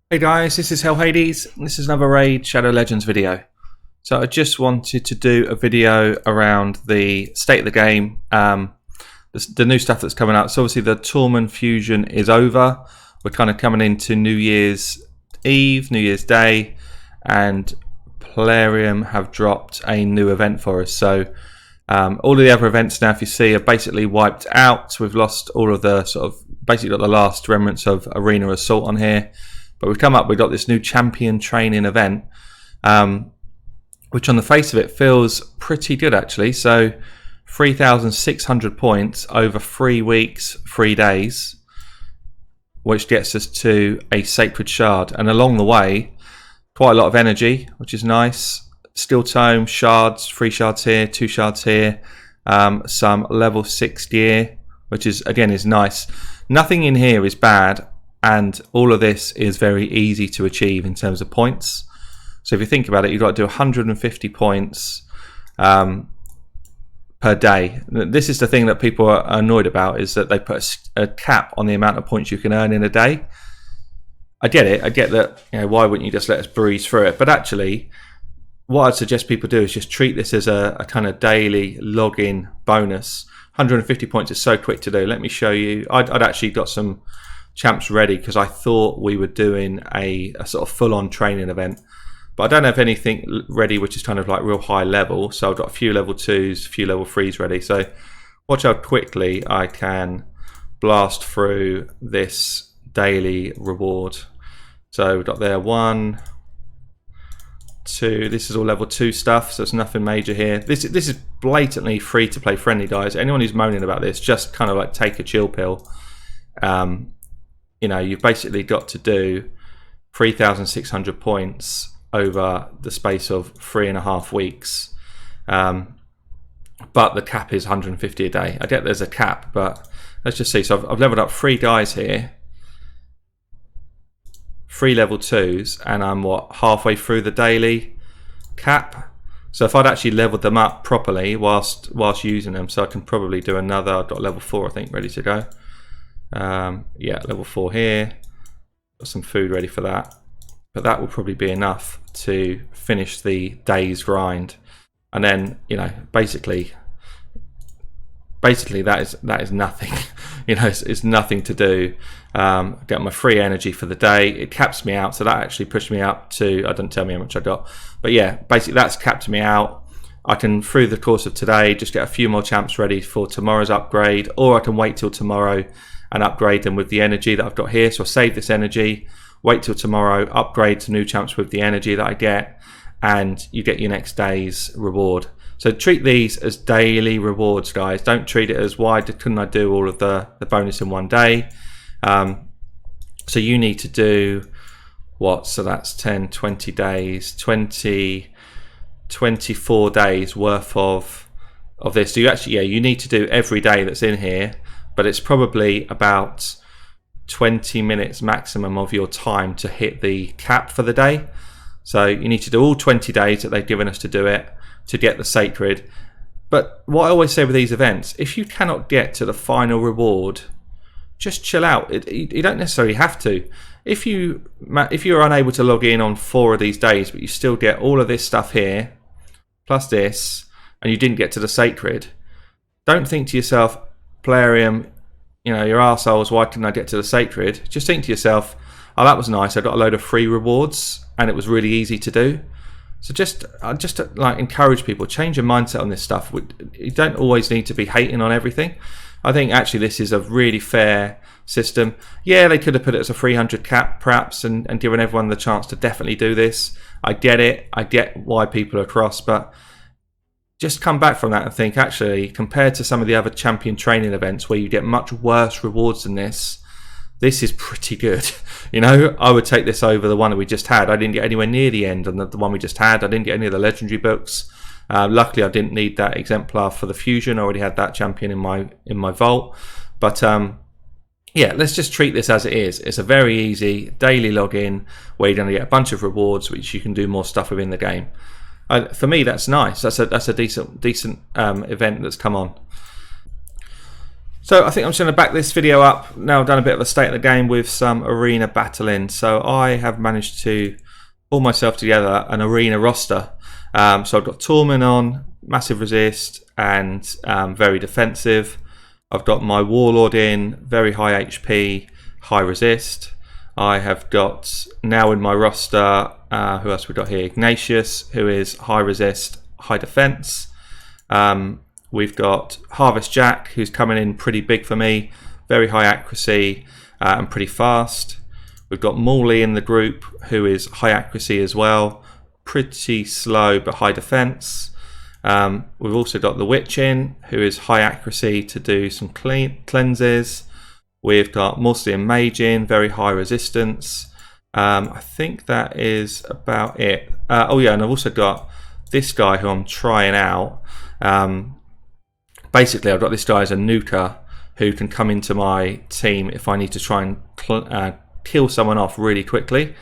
Hey guys, this is Hell Hades. This is another Raid Shadow Legends video. So I just wanted to do a video around the state of the game, the new stuff that's coming out. So obviously the Tormund Fusion is over. We're kind of coming into New Year's Eve, New Year's Day, and Plarium have dropped a new event for us. So all of the other events now, if you see, are basically wiped out. We've lost all of the basically got the last remnants of Arena Assault on here. But we've got this new champion training event, which on the face of it feels pretty good actually. So 3,600 points over 3 weeks, 3 days, which gets us to a Sacred Shard. And along the way, quite a lot of energy, which is nice. Steel Tome, shards, 3 shards here, 2 shards here, some level 6 gear, which is nice. Nothing in here is bad. And all of this is very easy to achieve in terms of points. So if you think about it, you've got to do 150 points per day. This is the thing that people are annoyed about, is that they put a cap on the amount of points you can earn in a day. I get it. I get that, why wouldn't you just let us breeze through it? But actually, what I'd suggest people do is just treat this as a kind of daily login bonus. 150 points is so quick to do. Let me show you. I'd actually got some champs ready because I thought we were doing a sort of full-on training event, but I don't have anything ready which is kind of like real high level. So I've got a few level 2s, a few level 3s ready. So watch how quickly I can blast through this daily reward. So we've got there 1, 2. This is all level 2 stuff, so there's nothing major here. This is blatantly free to play friendly, guys. Anyone who's moaning about this, just kind of like take a chill pill. You've basically got to do 3,600 points over the space of 3.5 weeks. But the cap is 150 a day. I get there's a cap, but let's just see. So I've leveled up 3 guys here, 3 level 2s, and I'm halfway through the daily cap. So if I'd actually leveled them up properly whilst using them, so I can probably do another. I've got level 4, I think, ready to go. Yeah, level 4 here. Got some food ready for that, but that will probably be enough to finish the day's grind. And then basically that is nothing. It's nothing to do. Get my free energy for the day. It caps me out, so that actually pushed me up to, I don't tell me how much I got, but yeah, basically that's capped me out. I can, through the course of today, just get a few more champs ready for tomorrow's upgrade, or I can wait till tomorrow and upgrade them with the energy that I've got here. So I'll save this energy, wait till tomorrow, upgrade to new champs with the energy that I get, and you get your next day's reward. So treat these as daily rewards, guys. Don't treat it as, why couldn't I do all of the bonus in one day? So you need to do what? So that's 10, 20 days, 24 days worth of this. So you actually, you need to do every day that's in here, but it's probably about 20 minutes maximum of your time to hit the cap for the day. So you need to do all 20 days that they've given us to do it, to get the Sacred. But what I always say with these events, if you cannot get to the final reward, just chill out. You don't necessarily have to. If you're unable to log in on 4 of these days, but you still get all of this stuff here, plus this, and you didn't get to the Sacred, don't think to yourself, Plarium, your arseholes, why couldn't I get to the Sacred? Just think to yourself, oh, that was nice. I got a load of free rewards and it was really easy to do. So just like encourage people, change your mindset on this stuff. You don't always need to be hating on everything. I think actually this is a really fair system. Yeah, they could have put it as a 300 cap perhaps and given everyone the chance to definitely do this. I get it. I get why people are cross, but just come back from that and think, actually, compared to some of the other champion training events where you get much worse rewards than this is pretty good. I would take this over the one that we just had. I didn't get anywhere near the end on the one we just had. I didn't get any of the legendary books. Luckily, I didn't need that exemplar for the fusion. I already had that champion in my vault. But yeah, let's just treat this as it is. It's a very easy daily login where you're going to get a bunch of rewards which you can do more stuff within the game. For me, that's nice. That's a decent event that's come on. So I think I'm just going to back this video up. Now I've done a bit of a state of the game with some arena battling. So I have managed to pull myself together an arena roster. So I've got Tormund on, massive resist and very defensive. I've got my Warlord in, very high HP, high resist. I have got now in my roster, who else we got here? Ignatius, who is high resist, high defense. We've got Harvest Jack, who's coming in pretty big for me, very high accuracy and pretty fast. We've got Morley in the group, who is high accuracy as well, pretty slow but high defense. We've also got the Witch in, who is high accuracy to do some cleanses. We've got Morsian Mage in, very high resistance. I think that is about it. Oh yeah, and I've also got this guy who I'm trying out. Basically, I've got this guy as a nuker who can come into my team if I need to try and kill someone off really quickly.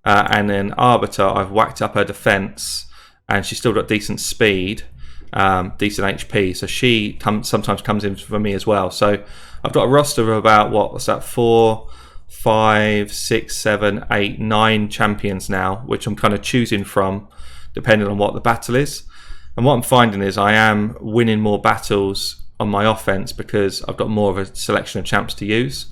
And then Arbiter, I've whacked up her defense, and she's still got decent speed, decent HP. So she sometimes comes in for me as well. So I've got a roster of about, what's that, 4, 5, 6, 7, 8, 9 champions now, which I'm kind of choosing from depending on what the battle is. And what I'm finding is I am winning more battles on my offense because I've got more of a selection of champs to use.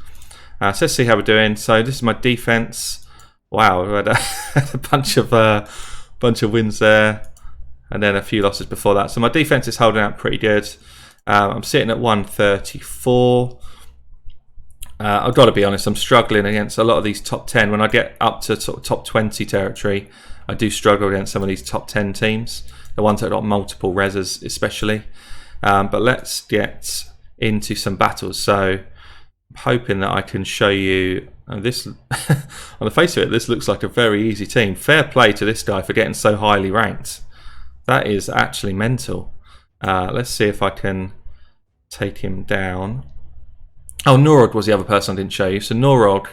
So let's see how we're doing. So this is my defense. Wow, we had a bunch of wins there, and then a few losses before that. So my defense is holding out pretty good. I'm sitting at 134. I've got to be honest, I'm struggling against a lot of these top 10. When I get up to sort of top 20 territory, I do struggle against some of these top 10 teams. The ones that got multiple reses especially. But let's get into some battles. So I'm hoping that I can show you this. On the face of it, this looks like a very easy team. Fair play to this guy for getting so highly ranked. That is actually mental. Let's see if I can take him down. Oh, Norog was the other person I didn't show you. So Norog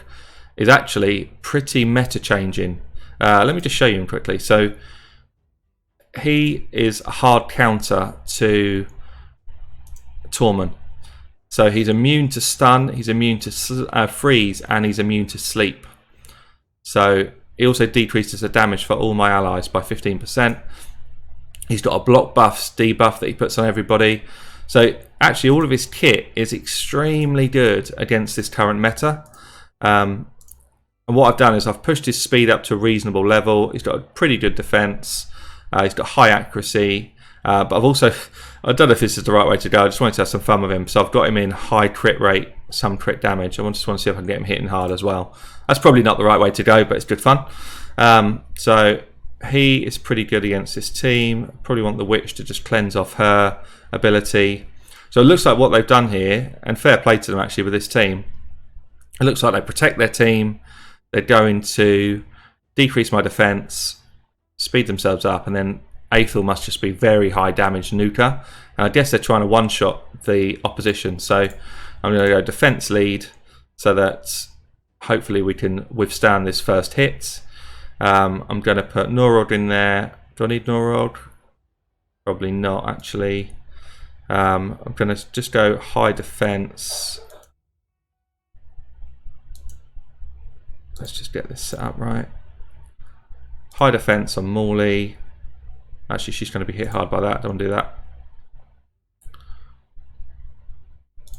is actually pretty meta changing. Let me just show you him quickly. So he is a hard counter to Tormund. So he's immune to stun, he's immune to freeze, and he's immune to sleep. So he also decreases the damage for all my allies by 15%. He's got a block buffs debuff that he puts on everybody. So actually all of his kit is extremely good against this current meta. And what I've done is I've pushed his speed up to a reasonable level. He's got a pretty good defense. He's got high accuracy. But I've also, I don't know if this is the right way to go. I just wanted to have some fun with him. So I've got him in high crit rate, some crit damage. I just want to see if I can get him hitting hard as well. That's probably not the right way to go, but it's good fun. So he is pretty good against this team. Probably want the Witch to just cleanse off her ability. So it looks like what they've done here, and fair play to them actually with this team, it looks like they protect their team. They're going to decrease my defense, speed themselves up, and then Aethel must just be very high damage nuker. And I guess they're trying to one-shot the opposition. So I'm going to go defense lead so that hopefully we can withstand this first hit. I'm going to put Norog in there. Do I need Norog? Probably not, actually. I'm going to just go high defense. Let's just get this set up right. High defense on Morley. Actually, she's going to be hit hard by that. Don't want to do that.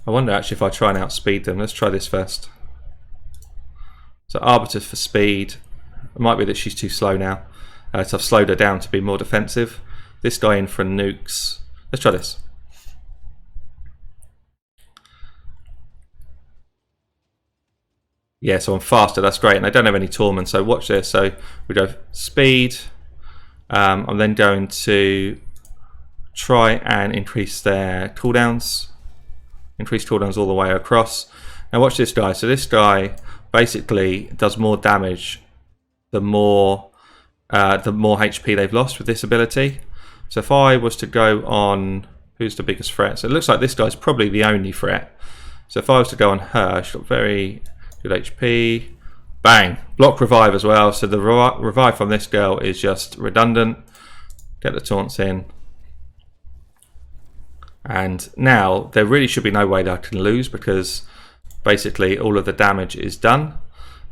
I wonder actually if I try and outspeed them. Let's try this first. So Arbiter for speed. It might be that she's too slow now. So I've slowed her down to be more defensive. This guy in for nukes. Let's try this. Yeah, so I'm faster. That's great. And I don't have any Tormund, so watch this. So we go speed. I'm then going to try and increase their cooldowns. Increase cooldowns all the way across. Now watch this guy. So this guy basically does more damage the more HP they've lost with this ability. So if I was to go on, who's the biggest threat? So it looks like this guy's probably the only threat. So if I was to go on her, she's got very good HP. Bang! Block revive as well. So the revive from this girl is just redundant. Get the taunts in. And now there really should be no way that I can lose, because basically all of the damage is done.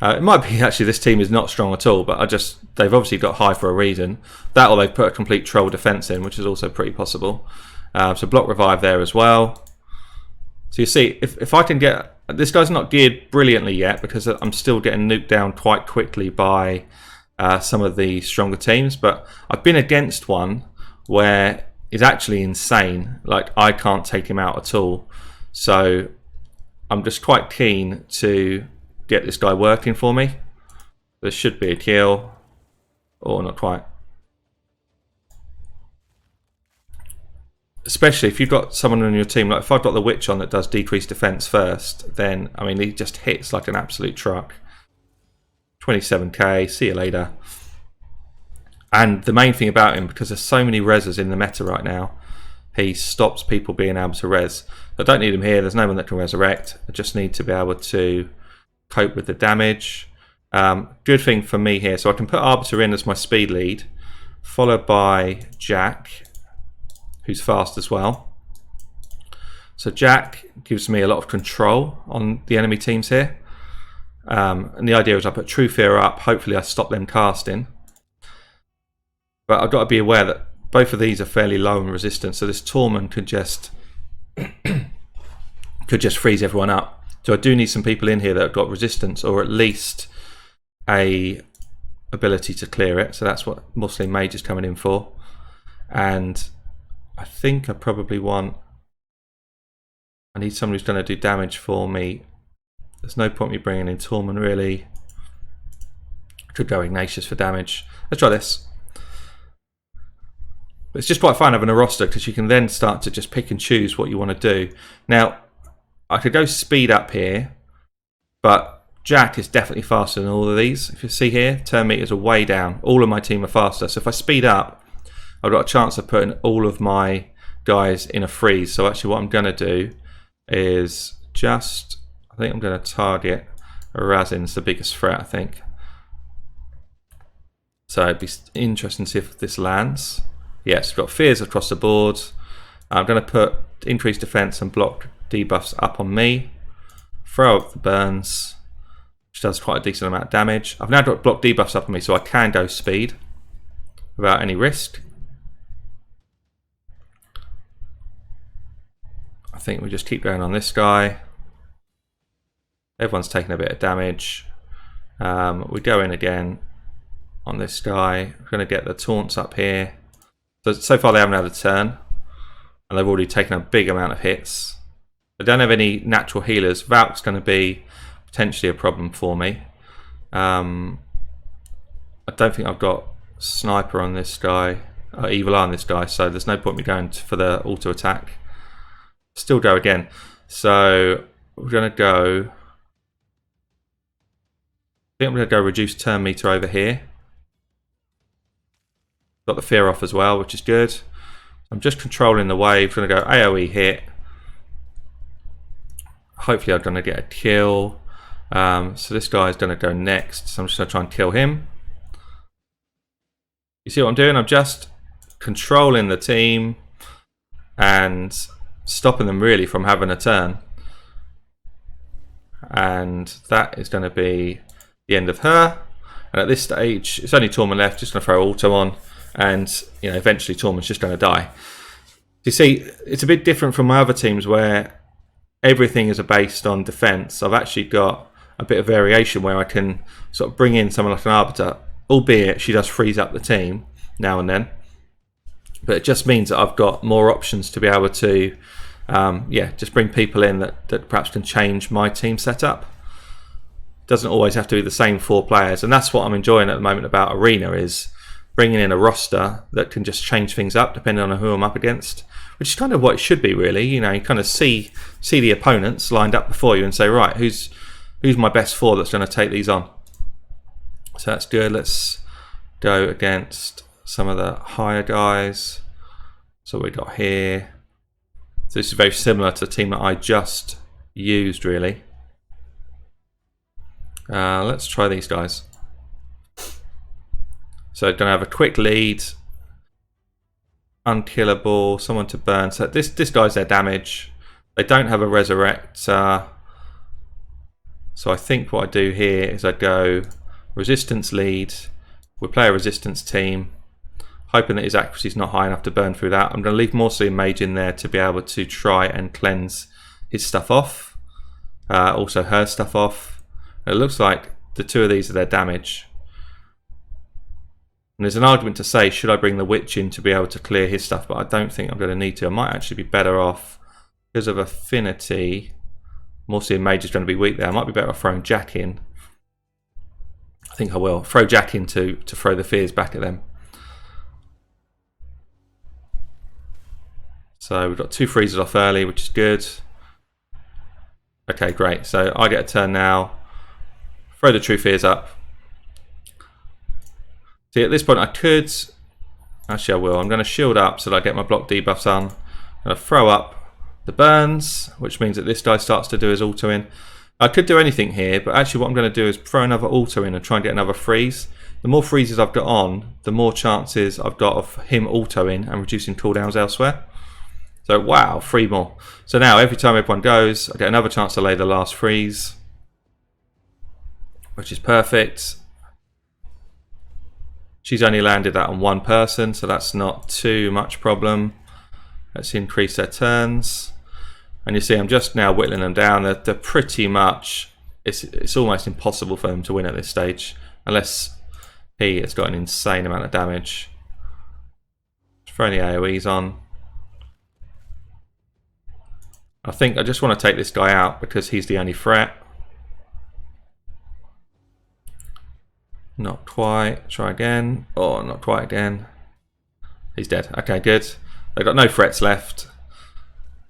It might be actually this team is not strong at all, but they've obviously got high for a reason. That, or they've put a complete troll defense in, which is also pretty possible. So block revive there as well. So you see, if I can get... This guy's not geared brilliantly yet, because I'm still getting nuked down quite quickly by some of the stronger teams. But I've been against one where he's actually insane. Like, I can't take him out at all. So I'm just quite keen to get this guy working for me. There should be a kill. Or not quite. Especially if you've got someone on your team, like if I've got the witch on that does decreased defense first, then I mean he just hits like an absolute truck. 27k, see you later. And the main thing about him, because there's so many reses in the meta right now, he stops people being able to res. I don't need him here, there's no one that can resurrect. I just need to be able to cope with the damage. Good thing for me here, so I can put Arbiter in as my speed lead, followed by Jack, who's fast as well. So Jack gives me a lot of control on the enemy teams here. And the idea is I put True Fear up, hopefully I stop them casting. But I've got to be aware that both of these are fairly low in resistance, so this Torment could just freeze everyone up. So I do need some people in here that have got resistance, or at least a ability to clear it. So that's what Muslim Mage is coming in for. And I think I probably I need someone who's going to do damage for me. There's no point me bringing in Torment really. Could go Ignatius for damage. Let's try this. But it's just quite fun having a roster, because you can then start to just pick and choose what you want to do. Now, I could go speed up here, but Jack is definitely faster than all of these. If you see here, turn meters are way down. All of my team are faster. So if I speed up, I've got a chance of putting all of my guys in a freeze. So actually what I'm going to do is I think I'm going to target Razin's the biggest threat, I think. So it'd be interesting to see if this lands. Yes, we've got fears across the board. I'm going to put increased defense and block debuffs up on me. Throw up the burns, which does quite a decent amount of damage. I've now got block debuffs up on me, so I can go speed without any risk. I think we just keep going on this guy. Everyone's taking a bit of damage. We go in again on this guy. We're going to get the taunts up here. So far they haven't had a turn, and they've already taken a big amount of hits. I don't have any natural healers. Valk's going to be potentially a problem for me. I don't think I've got Sniper on this guy, or Evil Eye on this guy, so there's no point me going for the auto attack. Still go again. So we're going to go... I think I'm going to go reduce turn meter over here. Got the fear off as well, which is good. I'm just controlling the wave. Going to go AoE hit. Hopefully I'm going to get a kill. So this guy is going to go next. So I'm just going to try and kill him. You see what I'm doing? I'm just controlling the team and stopping them really from having a turn. And that is going to be the end of her. And at this stage, it's only Torment left. Just going to throw auto on. And you know, eventually Torment's just going to die. You see, it's a bit different from my other teams where everything is based on defense. I've actually got a bit of variation where I can sort of bring in someone like an Arbiter, albeit she does freeze up the team now and then. But it just means that I've got more options to be able to, just bring people in that perhaps can change my team setup. Doesn't always have to be the same 4 players, and that's what I'm enjoying at the moment about Arena, is bringing in a roster that can just change things up depending on who I'm up against, which is kind of what it should be really. You know, you kind of see the opponents lined up before you and say, right, who's my best 4 that's going to take these on. So that's good. Let's go against some of the higher guys. So we got here. So this is very similar to the team that I just used really. Let's try these guys. So going to have a quick lead. unkillable, someone to burn. So this guy's their damage. They don't have a resurrect. So I think what I do here is I go resistance lead. We play a resistance team, hoping that his accuracy is not high enough to burn through that. I'm going to leave Morsley and Mage in there to be able to try and cleanse his stuff off. Also her stuff off. And it looks like the two of these are their damage. And there's an argument to say, should I bring the Witch in to be able to clear his stuff? But I don't think I'm going to need to. I might actually be better off because of affinity. Morsley and Mage is going to be weak there. I might be better off throwing Jack in. I think I will. Throw Jack in to throw the fears back at them. So we've got 2 freezes off early, which is good. Okay, great. So I get a turn now. Throw the True Fears up. See, at this point I could... Actually, I will. I'm going to shield up so that I get my block debuffs on. I'm going to throw up the burns, which means that this guy starts to do his auto in. I could do anything here, but actually what I'm going to do is throw another auto in and try and get another freeze. The more freezes I've got on, the more chances I've got of him autoing and reducing cooldowns elsewhere. So wow, 3 more. So now every time everyone goes, I get another chance to lay the last freeze, which is perfect. She's only landed that on 1 person, so that's not too much problem. Let's increase their turns. And you see I'm just now whittling them down. They're pretty much, it's almost impossible for them to win at this stage, unless he has got an insane amount of damage. Throw the AoEs on. I think I just want to take this guy out because he's the only threat. Not quite. Try again. Oh, not quite again. He's dead. Okay, good. They've got no threats left.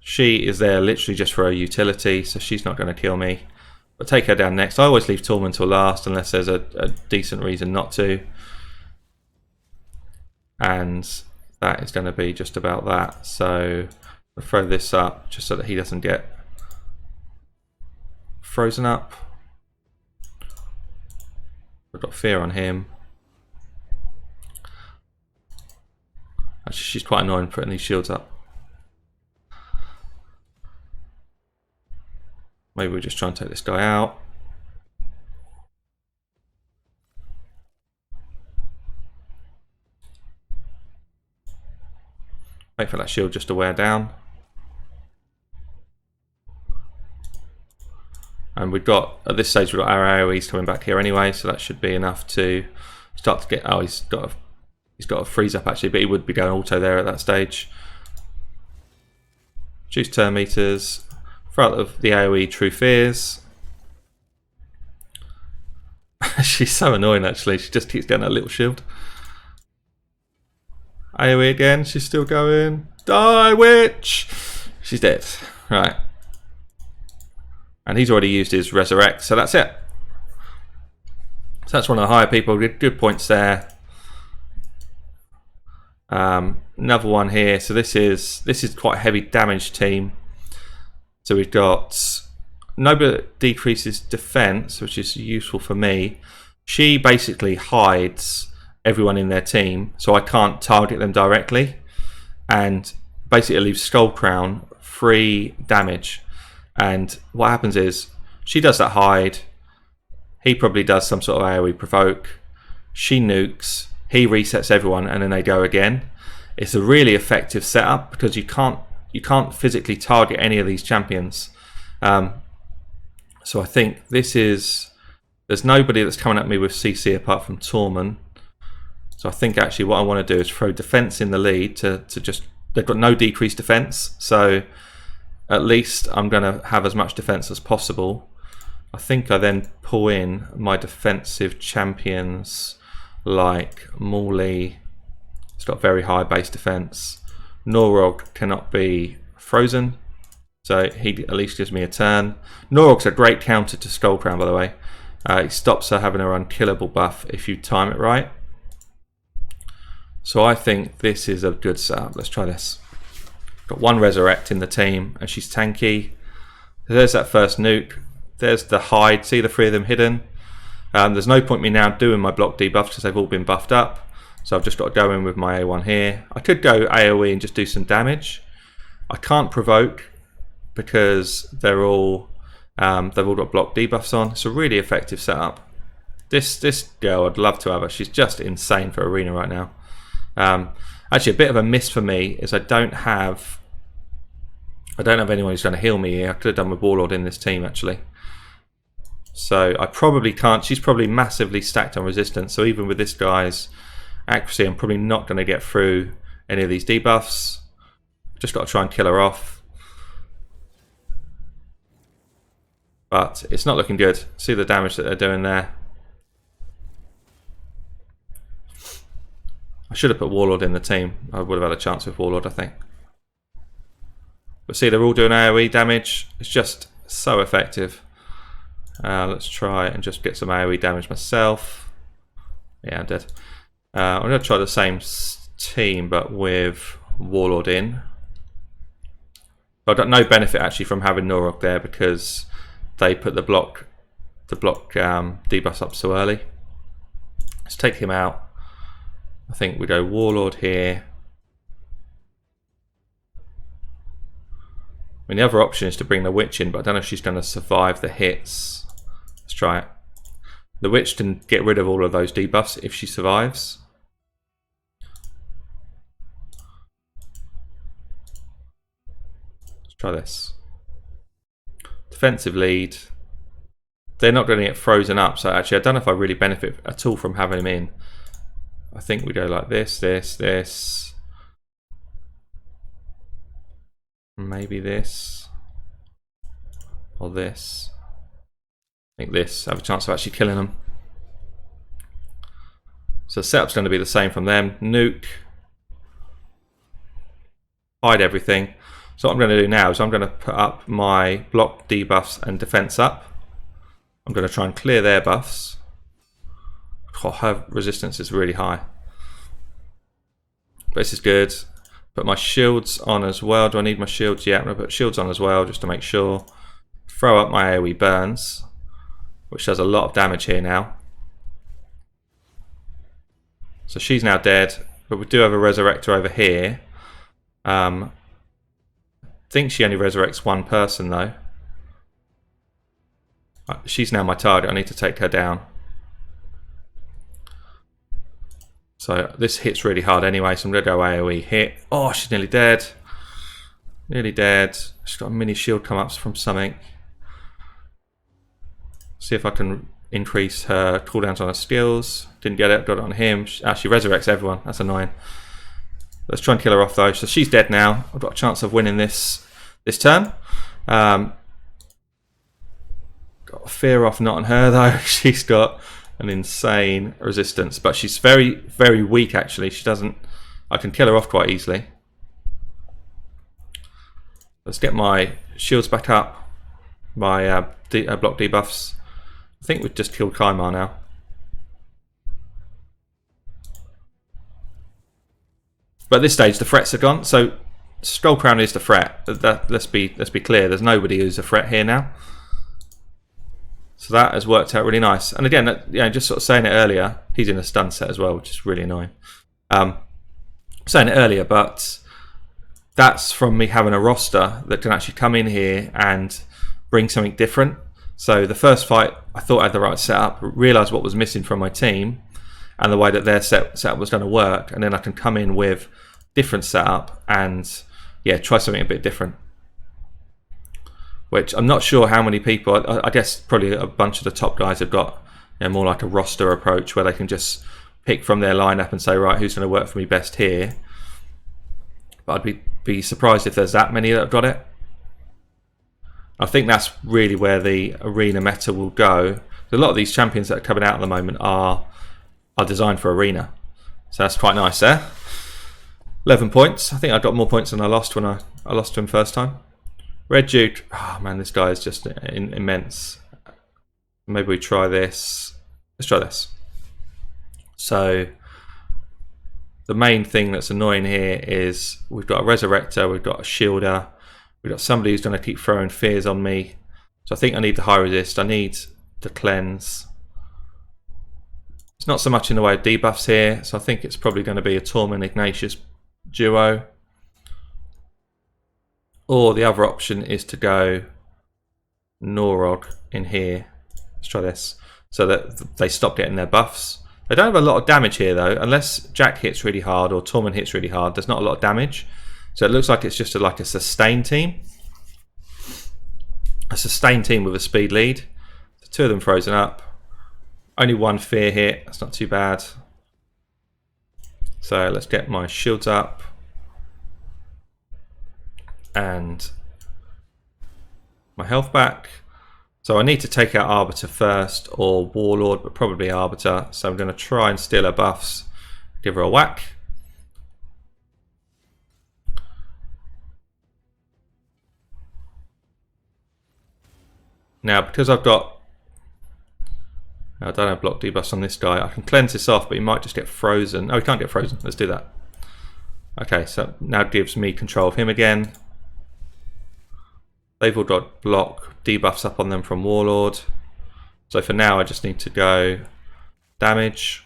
She is there literally just for a utility, so she's not going to kill me. But take her down next. I always leave Torment till last unless there's a decent reason not to. And that is going to be just about that. So I'll throw this up just so that he doesn't get frozen up. I've got fear on him. Actually, she's quite annoying putting these shields up. Maybe we'll just try and take this guy out. Wait for that shield just to wear down. And we've got, at this stage, we've got our AoEs coming back here anyway, so that should be enough to start to get, oh, he's got a freeze up actually, but he would be going auto there at that stage. Choose turn meters, throw out the AoE True Fears. She's so annoying actually, she just keeps getting that little shield. AoE again, she's still going. Die, witch! She's dead. Right. And he's already used his resurrect, so that's it. So that's one of the higher people. Good points there. Another one here. So this is quite a heavy damage team. So we've got Nobler decreases defense, which is useful for me. She basically hides everyone in their team, so I can't target them directly, and basically leaves Skull Crown free damage. And what happens is she does that hide, he probably does some sort of AoE provoke, she nukes, he resets everyone, and then they go again. It's a really effective setup because you can't physically target any of these champions. So I think there's nobody that's coming at me with CC apart from Torment. So I think actually what I want to do is throw defense in the lead to just, they've got no decreased defense, so at least I'm going to have as much defense as possible. I think I then pull in my defensive champions like Morley. It's got very high base defense. Norog cannot be frozen, so he at least gives me a turn. Norog's a great counter to Skull Crown, by the way. It stops her having her unkillable buff if you time it right. So I think this is a good setup. Let's try this. Got one resurrect in the team, and she's tanky. There's that first nuke. There's the hide. See the 3 of them hidden. There's no point me now doing my block debuffs because they've all been buffed up. So I've just got to go in with my A1 here. I could go AoE and just do some damage. I can't provoke because they've all got block debuffs on. It's a really effective setup. This girl, I'd love to have her. She's just insane for arena right now. Actually, a bit of a miss for me is I don't have anyone who's going to heal me here. I could have done with Warlord in this team actually. So I probably can't. She's probably massively stacked on resistance. So even with this guy's accuracy, I'm probably not going to get through any of these debuffs. Just got to try and kill her off. But it's not looking good. See the damage that they're doing there. I should have put Warlord in the team. I would have had a chance with Warlord, I think. But see, they're all doing AoE damage. It's just so effective. Let's try and just get some AoE damage myself. Yeah, I'm dead. I'm going to try the same team, but with Warlord in. I've got no benefit actually from having Norok there because they put the block debuffs up so early. Let's take him out. I think we go Warlord here. I mean, the other option is to bring the Witch in, but I don't know if she's going to survive the hits. Let's try it. The Witch can get rid of all of those debuffs if she survives. Let's try this. Defensive lead. They're not going to get frozen up, so actually I don't know if I really benefit at all from having him in. I think we go like this. Maybe this. Or this. I think this. Have a chance of actually killing them. So the setup's going to be the same from them. Nuke. Hide everything. So what I'm going to do now is I'm going to put up my block debuffs and defense up. I'm going to try and clear their buffs. Oh, her resistance is really high. But this is good. Put my shields on as well. Do I need my shields? Yeah, I'm going to put shields on as well just to make sure. Throw up my AoE burns, which does a lot of damage here now. So she's now dead, but we do have a resurrector over here. I think she only resurrects one person though. She's now my target. I need to take her down. So this hits really hard anyway, so I'm going to go AoE hit. Oh, she's nearly dead. Nearly dead. She's got a mini shield come up from something. See if I can increase her cooldowns on her skills. Didn't get it, got it on him. She resurrects everyone. That's annoying. Let's try and kill her off though. So she's dead now. I've got a chance of winning this turn. Got a fear off not on her though. She's got an insane resistance, but she's very, very weak actually. She doesn't. I can kill her off quite easily. Let's get my shields back up. My block debuffs. I think we've just killed Kymar now. But at this stage, the threats are gone. So Skullcrown is the threat. Let's be clear. There's nobody who's a threat here now. So that has worked out really nice. And again, just sort of saying it earlier, he's in a stun set as well, which is really annoying. Saying it earlier, but that's from me having a roster that can actually come in here and bring something different. So the first fight, I thought I had the right setup, realised what was missing from my team and the way that their setup was going to work, and then I can come in with different setup and try something a bit different. Which I'm not sure how many people, I guess probably a bunch of the top guys have got more like a roster approach where they can just pick from their lineup and say, right, who's going to work for me best here. But I'd be surprised if there's that many that have got it. I think that's really where the arena meta will go. A lot of these champions that are coming out at the moment are designed for arena. So that's quite nice there. 11 points. I think I got more points than I lost when I lost to him first time. Red Duke, oh man, this guy is just immense. Maybe we try this. Let's try this. So the main thing that's annoying here is we've got a Resurrector, we've got a Shielder, we've got somebody who's going to keep throwing fears on me. So I think I need the high resist, I need the cleanse. It's not so much in the way of debuffs here, so I think it's probably going to be a Tormund Ignatius duo. Or the other option is to go Norog in here. Let's try this. So that they stop getting their buffs. They don't have a lot of damage here though. Unless Jack hits really hard or Tormund hits really hard, there's not a lot of damage. So it looks like it's just like a sustained team. A sustained team with a speed lead. The two of them frozen up. Only one fear hit. That's not too bad. So let's get my shields up. And my health back. So I need to take out Arbiter first or Warlord, but probably Arbiter. So I'm going to try and steal her buffs, give her a whack. Now, because I don't have block debuffs on this guy, I can cleanse this off, but he might just get frozen. Oh, he can't get frozen. Let's do that. Okay, so now it gives me control of him again. They've all got block debuffs up on them from Warlord. So for now, I just need to go damage.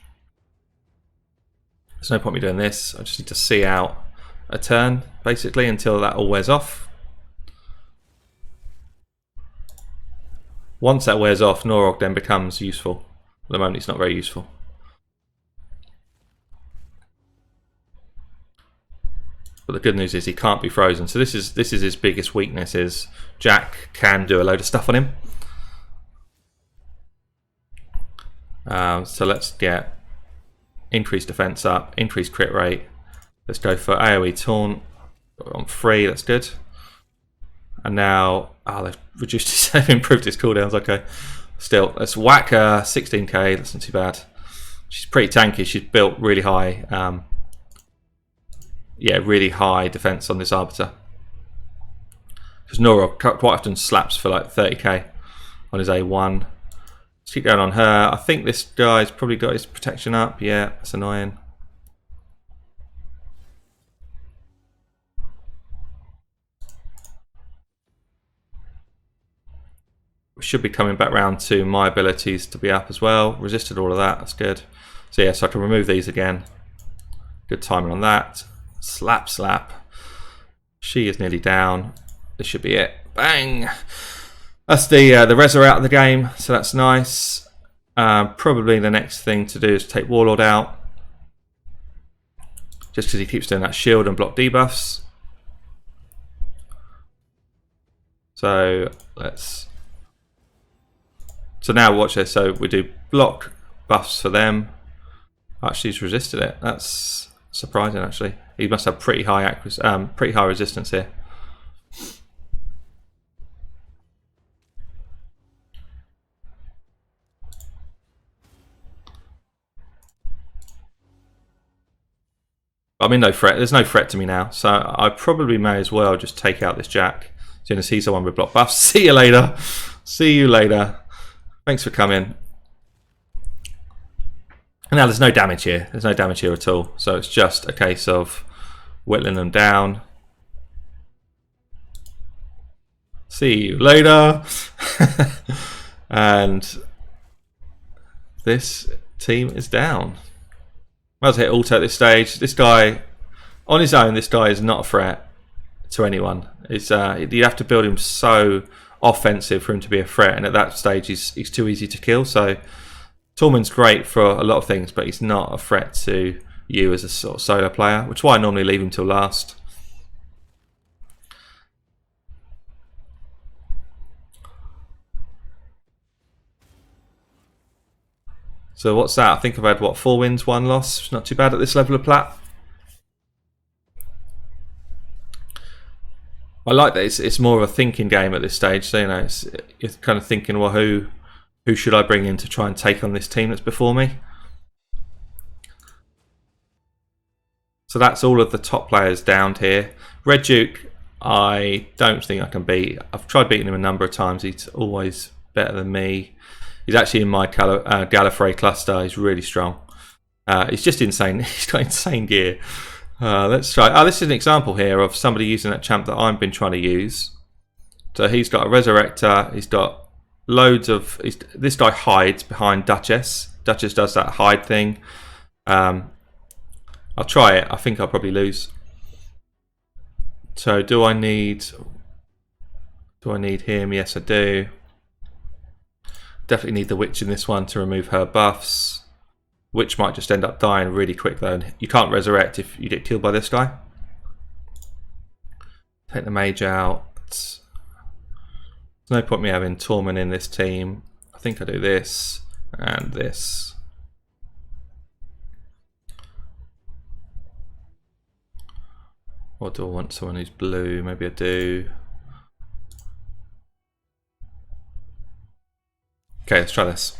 There's no point me doing this. I just need to see out a turn, basically, until that all wears off. Once that wears off, Norog then becomes useful. At the moment, it's not very useful. But the good news is he can't be frozen. So this is his biggest weakness, is Jack can do a load of stuff on him. So let's get increased defense up, increased crit rate. Let's go for AoE taunt on 3, that's good. And now, they've reduced his, they've improved his cooldowns, okay. Still, let's whack her, 16k, that's not too bad. She's pretty tanky, she's built really high, really high defense on this Arbiter. Because Norog quite often slaps for like 30k on his A1. Let's keep going on her. I think this guy's probably got his protection up, yeah, that's annoying. We should be coming back round to my abilities to be up as well. Resisted all of that, that's good. So yeah, so I can remove these again. Good timing on that. Slap, slap. She is nearly down. This should be it. Bang! That's the Reza out of the game, so that's nice. Probably the next thing to do is take Warlord out. Just because he keeps doing that shield and block debuffs. So let's... So now watch this. So we do block buffs for them. Actually, he's resisted it. That's surprising. Actually, he must have pretty high resistance here. I'm in no threat. There's no threat to me now, so I probably may as well just take out this Jack. As soon as he's the one with block buffs. See you later. See you later. Thanks for coming. And now there's no damage here. There's no damage here at all. So it's just a case of whittling them down. See you later. And this team is down. Might as well hit alter at this stage. This guy, on his own, this guy is not a threat to anyone. It's you have to build him so offensive for him to be a threat, and at that stage he's too easy to kill. So Tormund's great for a lot of things, but he's not a threat to you as a sort of solo player, which is why I normally leave him till last. So what's that? I think I've had, what, 4 wins, 1 loss. It's not too bad at this level of plat. I like that it's more of a thinking game at this stage. So, you know, you're kind of thinking, well, who should I bring in to try and take on this team that's before me? So that's all of the top players downed here. Red Duke, I don't think I can beat. I've tried beating him a number of times. He's always better than me. He's actually in my Gallifrey cluster. He's really strong. He's just insane. He's got insane gear. Let's try. Oh, this is an example here of somebody using that champ that I've been trying to use. So he's got a Resurrector. He's got loads of... this guy hides behind Duchess Duchess does that hide thing. I'll try it. I think I'll probably lose. So do I need him? Yes, I do. Definitely need the witch in this one to remove her buffs. Witch might just end up dying really quick though. You can't resurrect if you get killed by this guy. Take the mage out. There's no point me having Tormund in this team. I think I do this and this. Or do I want someone who's blue? Maybe I do. Okay, let's try this.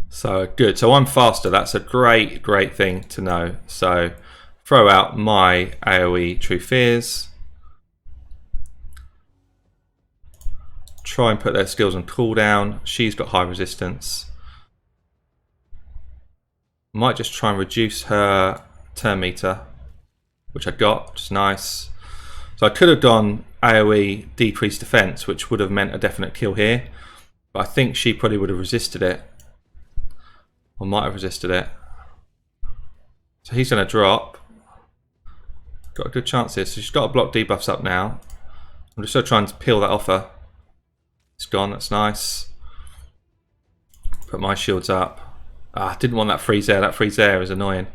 So good. So I'm faster. That's a great thing to know. So throw out my AoE True Fears. Try and put their skills on cooldown. She's got high resistance. Might just try and reduce her turn meter, which I got, which is nice. So I could have gone AoE decreased defense, which would have meant a definite kill here, but I think she probably would have resisted it, or might have resisted it. So he's going to drop. Got a good chance here. So she's got to block debuffs up now. I'm just going to try and peel that off her. It's gone. That's nice. Put my shields up. I didn't want that freeze there. That freeze there is annoying.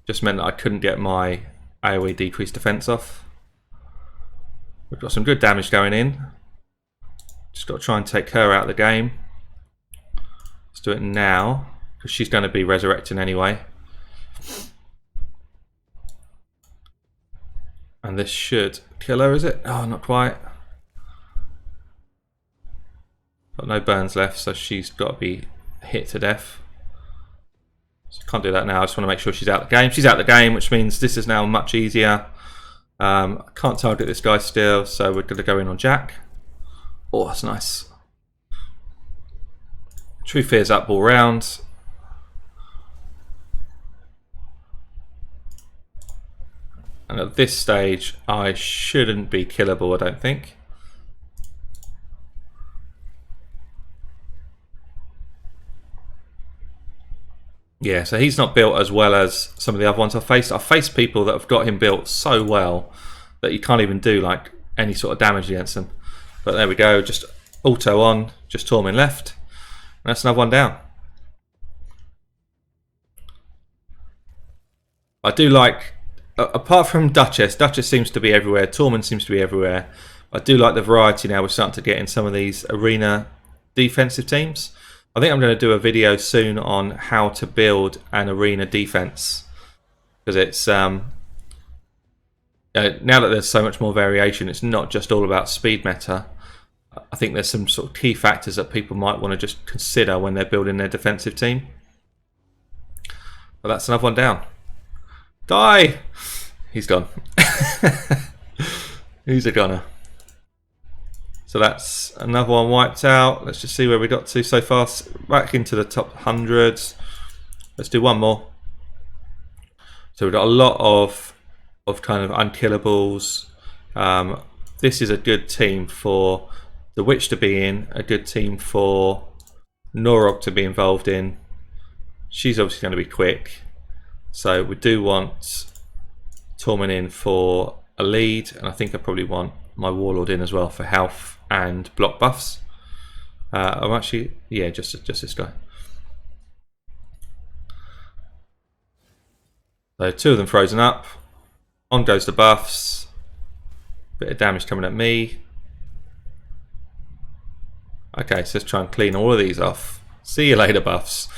Just meant that I couldn't get my AoE decreased defense off. We've got some good damage going in. Just got to try and take her out of the game. Let's do it now, because she's going to be resurrecting anyway. And this should kill her, is it? Oh, not quite. Got no burns left, so she's got to be hit to death. So can't do that now. I just want to make sure she's out of the game. She's out of the game, which means this is now much easier. I can't target this guy still, so we're going to go in on Jack. Oh, that's nice. True Fear's up all round. And at this stage, I shouldn't be killable, I don't think. Yeah, so he's not built as well as some of the other ones I've faced. I've faced people that have got him built so well that you can't even do like any sort of damage against them. But there we go, just auto on, just Tormund left. And that's another one down. I do like, apart from Duchess seems to be everywhere, Tormund seems to be everywhere. I do like the variety now we're starting to get in some of these arena defensive teams. I think I'm going to do a video soon on how to build an arena defense, because it's now that there's so much more variation, it's not just all about speed meta. I think there's some sort of key factors that people might want to just consider when they're building their defensive team. But that's another one down. Die! He's gone. He's a gunner. So that's another one wiped out. Let's just see where we got to so far. Back into the top hundreds. Let's do one more. So we've got a lot of kind of unkillables. This is a good team for the Witch to be in. A good team for Norog to be involved in. She's obviously going to be quick. So we do want Tormund in for a lead. And I think I probably want my Warlord in as well for health and block buffs. I'm actually, yeah, just this guy. So two of them frozen up. On goes the buffs. Bit of damage coming at me. Okay, so let's try and clean all of these off. See you later, buffs.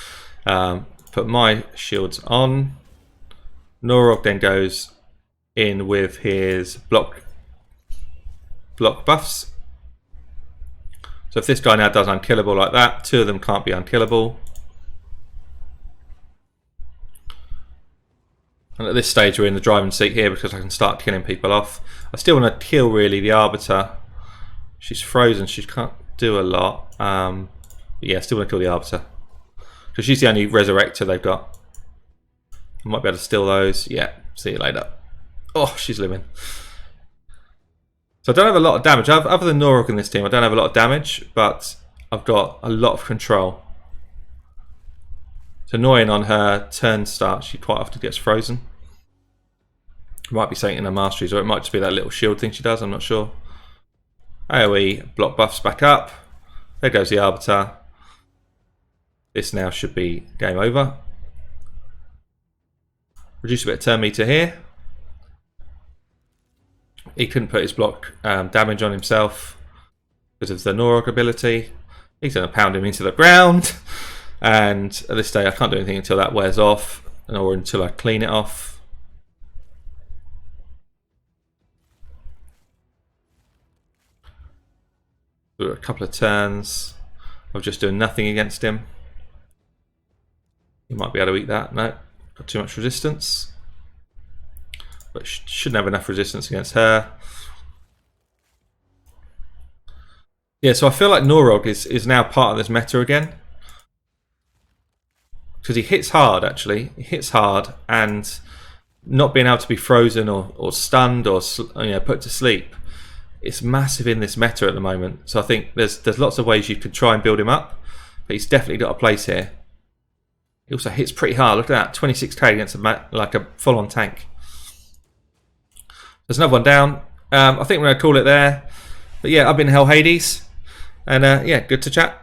Put my shields on. Norog then goes in with his block buffs. So if this guy now does unkillable like that, two of them can't be unkillable. And at this stage we're in the driving seat here because I can start killing people off. I still want to kill really the Arbiter. She's frozen, she can't do a lot. But yeah, I still want to kill the Arbiter. Because she's the only resurrector they've got. I might be able to steal those. Yeah, see you later. Oh, she's living. So I don't have a lot of damage. Other than Norog in this team, I don't have a lot of damage, but I've got a lot of control. It's annoying on her turn start, she quite often gets frozen. It might be something in her masteries, or it might just be that little shield thing she does, I'm not sure. AoE, block buffs back up. There goes the Arbiter. This now should be game over. Reduce a bit of turn meter here. He couldn't put his block damage on himself because of the Norog ability. He's going to pound him into the ground. And at this stage I can't do anything until that wears off, or until I clean it off. A couple of turns of just doing nothing against him. He might be able to eat that. No, got too much resistance. But shouldn't have enough resistance against her. Yeah, so I feel like Norog is now part of this meta again. Because he hits hard, actually. He hits hard, and not being able to be frozen or stunned or put to sleep, it's massive in this meta at the moment. So I think there's lots of ways you could try and build him up, but he's definitely got a place here. He also hits pretty hard. Look at that, 26k against like a full-on tank. There's another one down. I think we're going to call it there. But yeah, I've been Hell Hades, and yeah, good to chat.